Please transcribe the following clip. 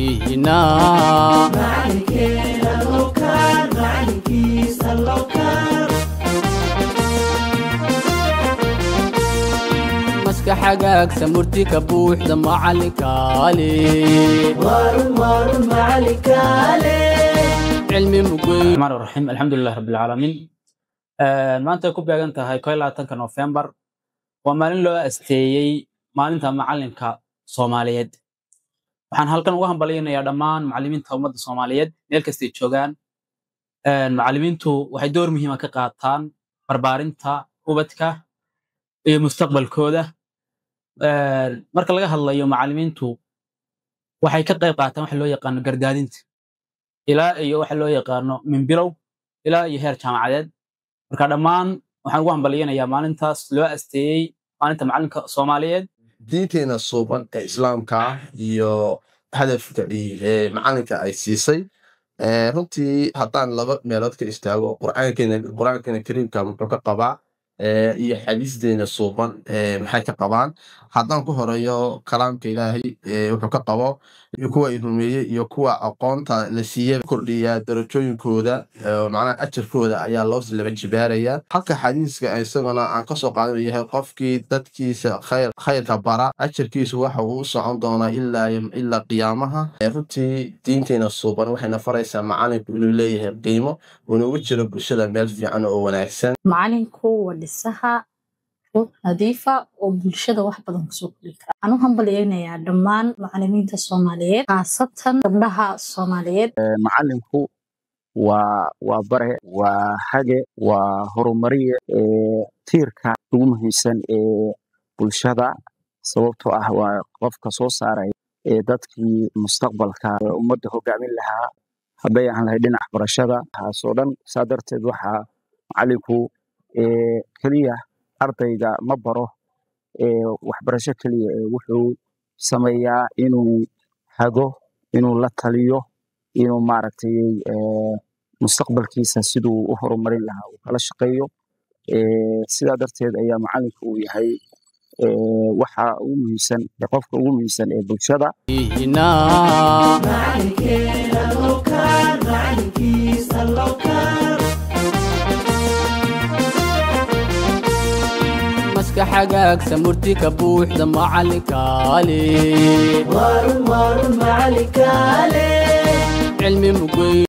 هنا معلكينا لو كان معلكيسا لو كان مسك حقك سمرتي كبوح دم عليك علي وارن معلك علي علمي مقوي. الرحمن الرحيم الحمد لله رب العالمين. maanta ku beegan tahay 12 November waa maalin loo asteeyay maalinta macalinka Soomaaliyeed. waxaan halkan uga hambalyeeynaa dhammaan macallimiinta ummadda Soomaaliyeed meel kasta ay joogaan. macallimiintu waxay door muhiim ah ka qaataan barbaarinta ubadka iyo mustaqbalkooda. marka laga hadlayo macallimiintu waxay ka qayb qaataan wax loo yaqaan gardaadinta ilaa iyo wax loo yaqaan min bilow ilaa iyo heer jaamacadeed. marka dhammaan waxaan ugu hambalyeeynaa maalintaas loo asteeyay maalinta macalinka Soomaaliyeed. diinteena suuban ee islaamka iyo hadafka macalinka ay siisay runtii haddaan laba meelood ka istaago quraankeena kariimka wuxuu ka qabaa iyo xadiisdeena suuban maxay ka qabaan. haddaan ku horeeyo kalaamka ilaahay wuxuu ka qabo iyo kuwa ay rumeeyey iyo kuwa aqoonta la siiyey kordhiya darajooyinkooda macnaha ajarkooda ayaa loo laba jibaaraya. halka xadiiska isaguna aan kasoo qaadan yahay qofkii dadkiisa khayrka bara ajarkiisu waxa uu socon doonaa ilaa qiyaamaha. runtii diinteena suuban waxayna faraysaa macalinku inuu leeyahay qiimo uuna ugu jiro bulshada meel fiican oo wanaagsan. macalinku waa dhisaha ruux nadiifa oo bulshada wax badan kusoo kordhin kara. waxaan u hambalyeeynayaa dhammaan macallimiinta Soomaaliyeed khaasatan gabdhaha Soomaaliyeed. macalinku waa bare waa hage waa horumariye tiirka ugu muhiimsan ee bulshada sababtoo ah waa qofka soo saaray dadkii mustaqbalka ummadda hogaamin lahaa hadday aan lahayd dhinaca barashada taasoo dhan. saa darteed waxaa macalinku keliya ardayga ma baro waxbarasho keliya wuxuu sameeyaa inuu hago inuu la taliyo inuu maaragtay mustaqbalkiisa siduu u horumarin lahaa uu kala shaqeeyo. sidaa darteed ayaa macalinku uu yahay waxa ugu muhiimsan qofka ugu muhiimsan ee bulshada. هنا معلكينا لو كان معلكيسا لو كان مسك حقك سمرتي كبوح دم عليك علي وارن معلك علي علمي مقوي.